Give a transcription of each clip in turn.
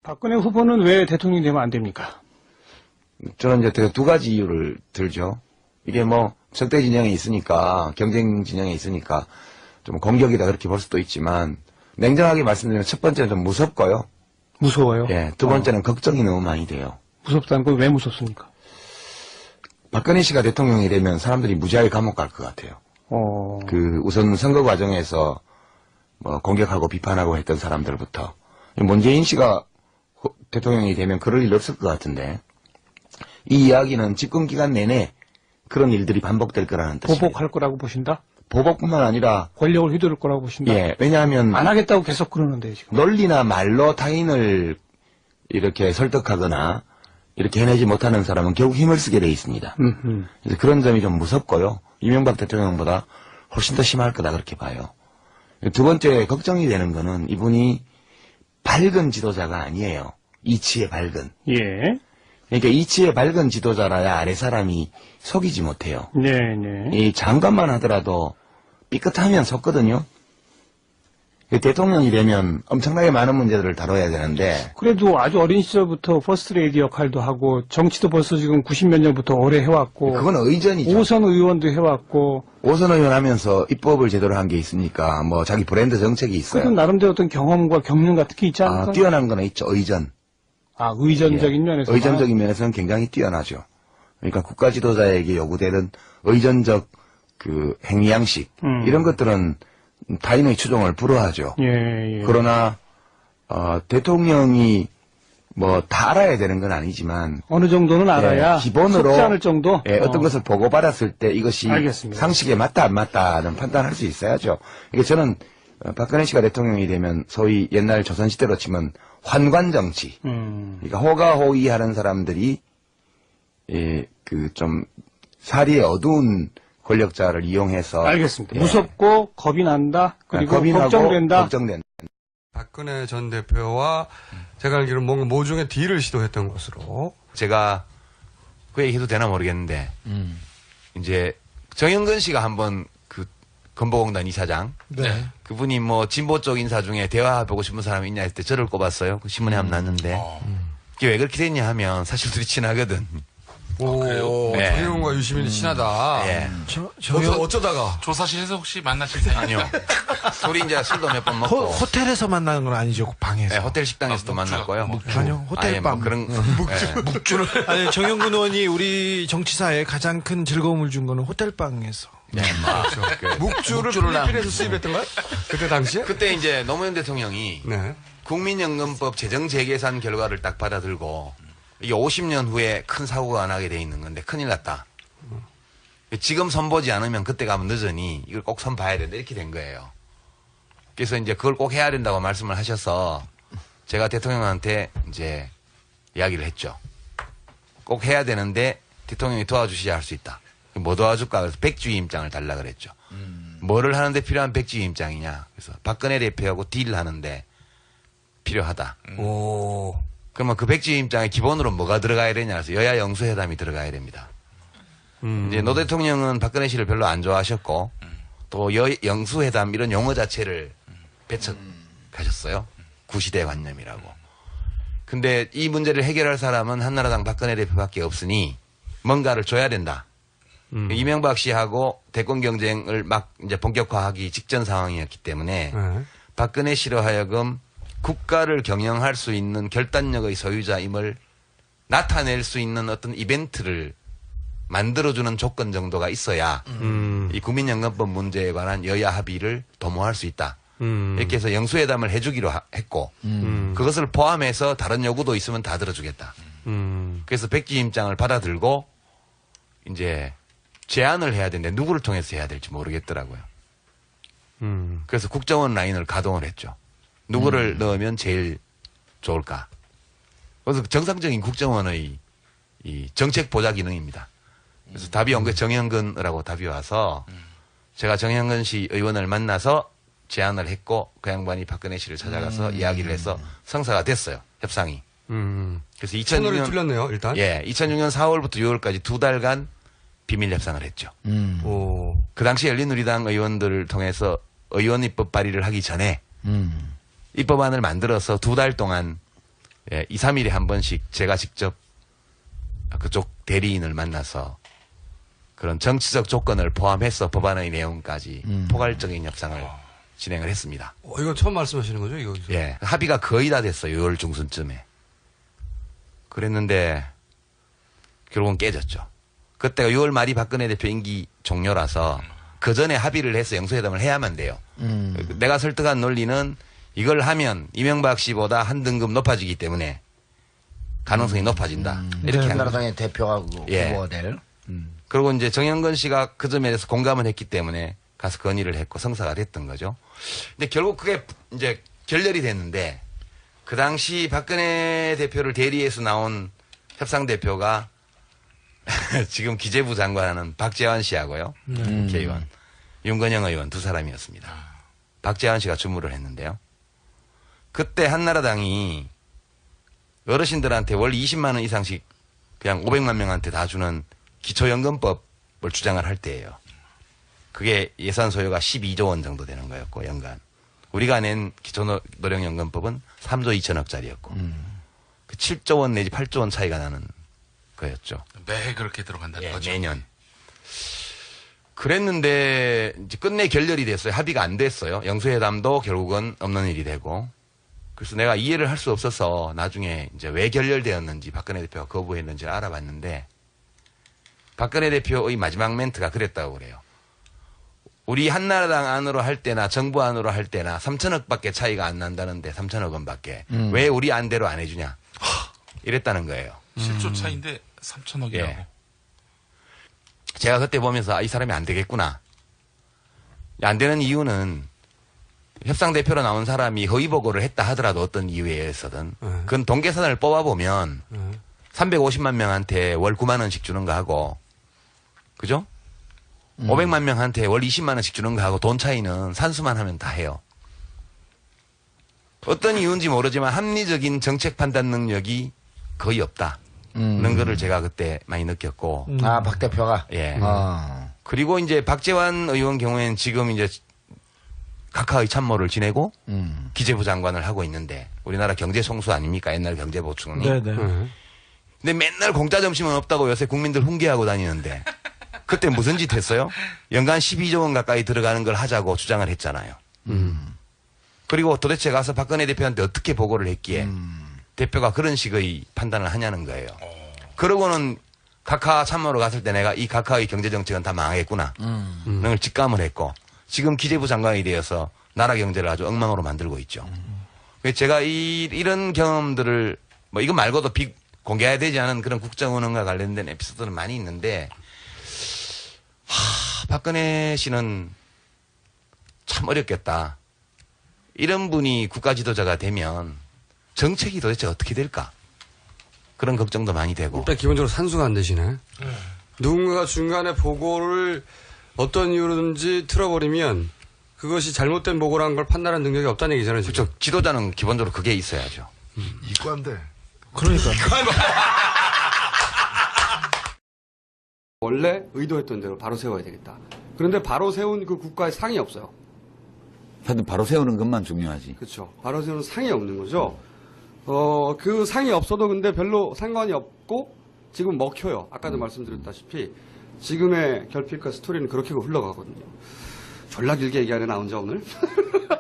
박근혜 후보는 왜 대통령이 되면 안 됩니까? 저는 이제 두 가지 이유를 들죠. 이게 뭐 적대 진영에 있으니까, 경쟁 진영에 있으니까 좀 공격이다 그렇게 볼 수도 있지만, 냉정하게 말씀드리면 첫 번째는 좀 무섭고요. 무서워요? 예, 두 번째는 걱정이 너무 많이 돼요. 무섭다는 건 왜 무섭습니까? 박근혜 씨가 대통령이 되면 사람들이 무지하게 감옥 갈 것 같아요. 우선 선거 과정에서 뭐 공격하고 비판하고 했던 사람들부터, 문재인 씨가 대통령이 되면 그럴 일 없을 것 같은데, 이 이야기는 집권 기간 내내 그런 일들이 반복될 거라는 뜻이에요. 보복할 거라고 보신다? 보복뿐만 아니라 권력을 휘두를 거라고 보신다? 예, 왜냐하면 안 하겠다고 계속 그러는데 지금. 논리나 말로 타인을 이렇게 설득하거나 이렇게 해내지 못하는 사람은 결국 힘을 쓰게 돼 있습니다. 그래서 그런 점이 좀 무섭고요. 이명박 대통령보다 훨씬 더 심할 거다 그렇게 봐요. 두 번째 걱정이 되는 거는 이분이 밝은 지도자가 아니에요. 이치에 밝은. 예. 그러니까 이치에 밝은 지도자라야 아래 사람이 속이지 못해요. 네네. 이 장관만 하더라도 삐끗하면 속거든요. 대통령이 되면 엄청나게 많은 문제들을 다뤄야 되는데. 그래도 아주 어린 시절부터 퍼스트레이디 역할도 하고 정치도 벌써 지금 90몇 년부터 오래 해왔고. 그건 의전이죠. 오선 의원도 해왔고. 오선 의원 하면서 입법을 제대로 한 게 있으니까 뭐 자기 브랜드 정책이 있어요. 그건 나름대로 어떤 경험과 경륜 같은 게 있지 않을까? 뛰어난 거는 있죠. 의전. 의전적인 면에서. 의전적인 면에서는 굉장히 뛰어나죠. 그러니까 국가 지도자에게 요구되는 의전적 그 행위 양식 이런 것들은 타인의 추종을 불허하죠. 예. 그러나 대통령이 뭐 다 알아야 되는 건 아니지만 어느 정도는 알아야 기본으로 속지 않을 정도. 어떤 것을 보고받았을 때 이것이 알겠습니다. 상식에 맞다 안 맞다는 판단할 수 있어야죠. 이게 저는 박근혜 씨가 대통령이 되면 소위 옛날 조선시대로 치면 환관 정치. 그러니까 호가호위하는 사람들이 그 좀 사리에 어두운 권력자를 이용해서 알겠습니다. 무섭고 겁이 난다. 그리고 걱정된다. 박근혜 전 대표와 제가 알기로는 뭔가 모종의 딜을 시도했던 것으로. 제가 그 얘기 해도 되나 모르겠는데 이제 정영근 씨가 한번 그 건보공단 이사장 네. 그분이 뭐 진보 쪽 인사 중에 대화해보고 싶은 사람이 있냐 했을 때 저를 꼽았어요. 그 신문에 한번 났는데 그게 왜 그렇게 됐냐 하면 사실 둘이 친하거든. 오, 네. 정영훈과 유시민이 친하다. 예. 어쩌다가? 조사실에서 혹시 만나실 사이? 아니요. 둘이 이제 술도 몇 번 먹고. 호텔에서 만나는 건 아니죠, 방에서. 네, 호텔 식당에서도 만났고요. 아니요, 호텔방. 뭐 그런 묵주를. 아니, 정영근 의원이 우리 정치사에 가장 큰 즐거움을 준 거는 호텔방에서. 네, 그렇죠. 묵주를 필리핀에서 수입했던가요? 그때 당시에? 그때 이제 노무현 대통령이 네. 국민연금법 재정 재계산 결과를 딱 받아들고 이게 50년 후에 큰 사고가 안 하게 돼 있는 건데 큰일 났다. 지금 선보지 않으면 그때 가면 늦으니 이걸 꼭 선봐야 된다. 이렇게 된 거예요. 그래서 이제 그걸 꼭 해야 된다고 말씀을 하셔서 제가 대통령한테 이제 이야기를 했죠. 꼭 해야 되는데 대통령이 도와주셔야 할 수 있다. 뭐 도와줄까? 그래서 백주의 임장을 달라 그랬죠. 뭐를 하는데 필요한 백주의 임장이냐. 그래서 박근혜 대표하고 딜하는데 필요하다. 오. 그러면 그 백주의 임장에 기본으로 뭐가 들어가야 되냐 해서 여야 영수회담이 들어가야 됩니다. 이제 노 대통령은 박근혜 씨를 별로 안 좋아하셨고 또 영수회담 이런 용어 자체를 배척하셨어요. 구시대 관념이라고. 근데 이 문제를 해결할 사람은 한나라당 박근혜 대표밖에 없으니 뭔가를 줘야 된다. 이명박 씨하고 대권 경쟁을 막 이제 본격화하기 직전 상황이었기 때문에 박근혜 씨로 하여금 국가를 경영할 수 있는 결단력의 소유자임을 나타낼 수 있는 어떤 이벤트를 만들어주는 조건 정도가 있어야 이 국민연금법 문제에 관한 여야 합의를 도모할 수 있다. 이렇게 해서 영수회담을 해주기로 했고 그것을 포함해서 다른 요구도 있으면 다 들어주겠다. 그래서 백지 임장을 받아들고 이제 제안을 해야 되는데 누구를 통해서 해야 될지 모르겠더라고요. 그래서 국정원 라인을 가동을 했죠. 누구를 넣으면 제일 좋을까? 그래서 정상적인 국정원의 이 정책 보좌 기능입니다. 그래서 답이 온 게 정영근이라고 답이 와서 제가 정영근 씨 의원을 만나서 제안을 했고 그 양반이 박근혜 씨를 찾아가서 이야기를 해서 성사가 됐어요. 협상이. 그래서 2006년 틀렸네요, 일단. 예, 2006년 4월부터 6월까지 2달간 비밀 협상을 했죠. 오. 그 당시 열린우리당 의원들을 통해서 의원 입법 발의를 하기 전에 입법안을 만들어서 2달 동안 예, 2, 3일에 한 번씩 제가 직접 그쪽 대리인을 만나서 그런 정치적 조건을 포함해서 법안의 내용까지 포괄적인 협상을 진행을 했습니다. 이거 처음 말씀하시는 거죠, 이거? 예, 합의가 거의 다 됐어요. 6월 중순쯤에. 그랬는데 결국은 깨졌죠. 그때가 6월 말이 박근혜 대표 임기 종료라서 그 전에 합의를 해서 영수회담을 해야만 돼요. 내가 설득한 논리는 이걸 하면 이명박 씨보다 한 등급 높아지기 때문에 가능성이 높아진다. 이렇게 한 거죠. 한나라당의 대표가 예. 후보가 될. 그리고 이제 정영근 씨가 그 점에 대해서 공감을 했기 때문에 가서 건의를 했고 성사가 됐던 거죠. 근데 결국 그게 이제 결렬이 됐는데 그 당시 박근혜 대표를 대리해서 나온 협상 대표가 지금 기재부 장관하는 박재환 씨하고요. 국회의원. 윤건영 의원 두 사람이었습니다. 박재환 씨가 주무를 했는데요. 그때 한나라당이 어르신들한테 월 20만 원 이상씩 그냥 500만 명한테 다 주는 기초연금법을 주장을 할 때예요. 그게 예산 소요가 12조 원 정도 되는 거였고 연간. 우리가 낸 기초노령연금법은 3조 2천억짜리였고 그 7조 원 내지 8조 원 차이가 나는 거였죠. 매해 그렇게 들어간다는 예, 거죠. 매년. 그랬는데 이제 끝내 결렬이 됐어요. 합의가 안 됐어요. 영수회담도 결국은 없는 일이 되고. 그래서 내가 이해를 할 수 없어서 나중에 이제 왜 결렬되었는지 박근혜 대표가 거부했는지를 알아봤는데 박근혜 대표의 마지막 멘트가 그랬다고 그래요. 우리 한나라당 안으로 할 때나 정부 안으로 할 때나 3천억밖에 차이가 안 난다는데 3천억 원밖에 왜 우리 안대로 안 해주냐 이랬다는 거예요. 7조 차인데 3천억이라고. 예. 제가 그때 보면서 이 사람이 안 되겠구나. 안 되는 이유는 협상 대표로 나온 사람이 허위 보고를 했다 하더라도 어떤 이유에 의해서든 그건 동계산을 뽑아보면 350만 명한테 월 9만 원씩 주는 거 하고 그죠? 500만 명한테 월 20만 원씩 주는 거 하고 돈 차이는 산수만 하면 다 해요. 어떤 이유인지 모르지만 합리적인 정책 판단 능력이 거의 없다는 거를 제가 그때 많이 느꼈고. 아, 박 대표가? 예. 아. 그리고 이제 박재환 의원 경우에는 지금 이제 각하의 참모를 지내고 기재부 장관을 하고 있는데 우리나라 경제 송수 아닙니까? 옛날 경제보충이. 네네. 근데 맨날 공짜 점심은 없다고 요새 국민들 훈계하고 다니는데 그때 무슨 짓 했어요? 연간 12조 원 가까이 들어가는 걸 하자고 주장을 했잖아요. 그리고 도대체 가서 박근혜 대표한테 어떻게 보고를 했기에 대표가 그런 식의 판단을 하냐는 거예요. 그러고는 각하 참모로 갔을 때 내가 이 각하의 경제정책은 다 망하겠구나. 를 직감을 했고 지금 기재부 장관이 되어서 나라 경제를 아주 엉망으로 만들고 있죠. 그래서 제가 이런 경험들을 뭐 이거 말고도 공개해야 되지 않은 그런 국정운영과 관련된 에피소드는 많이 있는데 박근혜 씨는 참 어렵겠다. 이런 분이 국가 지도자가 되면 정책이 도대체 어떻게 될까? 그런 걱정도 많이 되고. 일단 기본적으로 산수가 안 되시네. 누군가가 중간에 보고를 어떤 이유로든지 틀어버리면 그것이 잘못된 보고라는 걸 판단하는 능력이 없다는 얘기잖아요. 지금. 그렇죠. 지도자는 기본적으로 그게 있어야죠. 이과인데. 그러니까. 원래 의도했던 대로 바로 세워야 되겠다. 그런데 바로 세운 그 국가의 상이 없어요. 하여튼 바로 세우는 것만 중요하지. 그렇죠. 바로 세우는 상이 없는 거죠. 그 상이 없어도 근데 별로 상관이 없고 지금 먹혀요. 아까도 말씀드렸다시피 지금의 결핍과 스토리는 그렇게 흘러가거든요. 졸라 길게 얘기하네 나 혼자 오늘.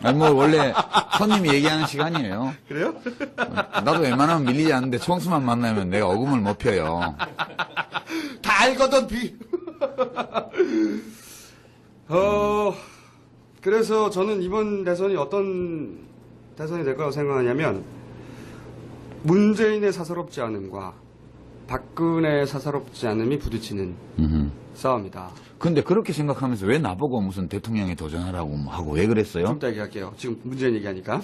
아니 뭐 원래 손님이 얘기하는 시간이에요. 그래요? 나도 웬만하면 밀리지 않는데 총수만 만나면 내가 어금을 못 펴요. 다 알거든 그래서 저는 이번 대선이 어떤 대선이 될 거라고 생각하냐면 문재인의 사사롭지 않음과 박근혜의 사사롭지 않음이 부딪히는 싸움이다. 근데 그렇게 생각하면서 왜 나보고 무슨 대통령에 도전하라고 하고 왜 그랬어요? 좀 이따 얘기할게요. 지금 문재인 얘기하니까.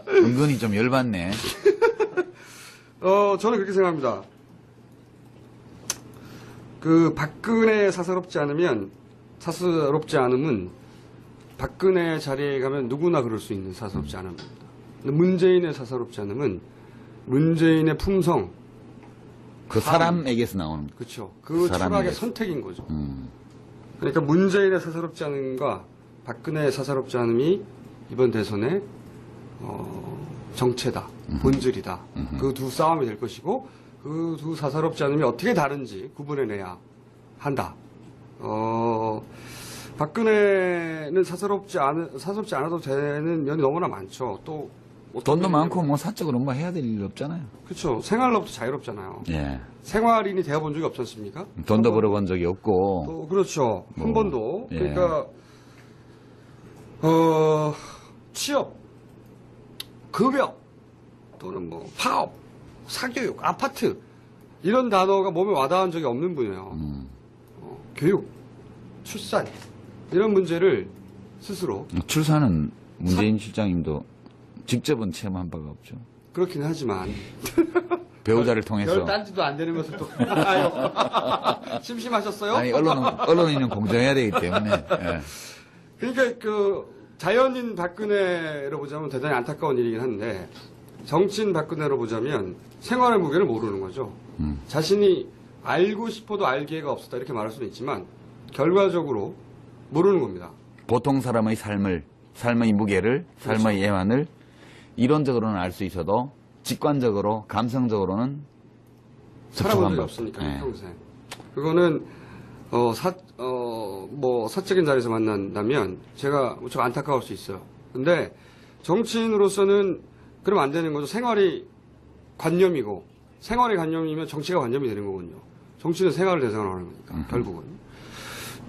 은근히 좀 열받네. 저는 그렇게 생각합니다. 그 박근혜의 사사롭지 않음은 박근혜 자리에 가면 누구나 그럴 수 있는 사사롭지 않음입니다. 근데 문재인의 사사롭지 않음은 문재인의 품성, 그 사람에게서 나오는. 그렇죠. 그 철학의 사람에게서. 선택인 거죠. 그러니까 문재인의 사사롭지 않음과 박근혜의 사사롭지 않음이 이번 대선의 정체다. 본질이다. 그 두 싸움이 될 것이고 그 두 사사롭지 않음이 어떻게 다른지 구분해내야 한다. 박근혜는 사사롭지 않아도 되는 면이 너무나 많죠. 또 돈도 많고 뭐 사적으로 뭐 해야 될 일 없잖아요. 그렇죠. 생활로부터 자유롭잖아요. 예. 생활인이 되어본 적이 없지 않습니까? 돈도 벌어본 적이 없고. 또 그렇죠. 한 뭐, 번도. 예. 그러니까 취업, 급여 또는 뭐 파업, 사교육, 아파트 이런 단어가 몸에 와닿은 적이 없는 분이에요. 교육, 출산 이런 문제를 스스로 출산은 문재인 실장님도 직접은 체험한 바가 없죠. 그렇긴 하지만 배우자를 통해서. 별 딴지도 안 되는 것을 또 심심하셨어요? 아니, 언론인은 공정해야 되기 때문에. 예. 그러니까 그 자연인 박근혜로 보자면 대단히 안타까운 일이긴 한데 정치인 박근혜로 보자면 생활의 무게를 모르는 거죠. 자신이 알고 싶어도 알 기회가 없었다 이렇게 말할 수는 있지만 결과적으로 모르는 겁니다. 보통 사람의 삶의 무게를, 삶의 애환을 이론적으로는 알 수 있어도 직관적으로, 감성적으로는 살아본 적이 접촉한 바 없으니까 예. 평생. 그거는 뭐 사적인 자리에서 만난다면 제가 무척 안타까울 수 있어요. 근데 정치인으로서는 그러면 안 되는 거죠. 생활이 관념이고 생활이 관념이면 정치가 관념이 되는 거군요. 정치는 생활을 대상으로 하는 거니까 결국은.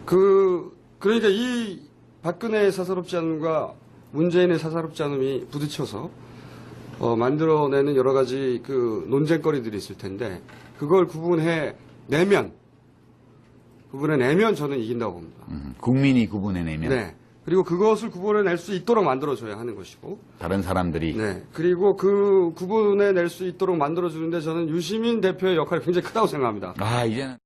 그러니까 이 박근혜의 사사롭지 않음과 문재인의 사사롭지 않음이 부딪혀서 만들어내는 여러 가지 그 논쟁거리들이 있을 텐데 그걸 구분해내면 저는 이긴다고 봅니다. 국민이 구분해내면 네. 그리고 그것을 구분해낼 수 있도록 만들어줘야 하는 것이고 다른 사람들이 네. 그리고 그 구분해낼 수 있도록 만들어주는데 저는 유시민 대표의 역할이 굉장히 크다고 생각합니다. 이제는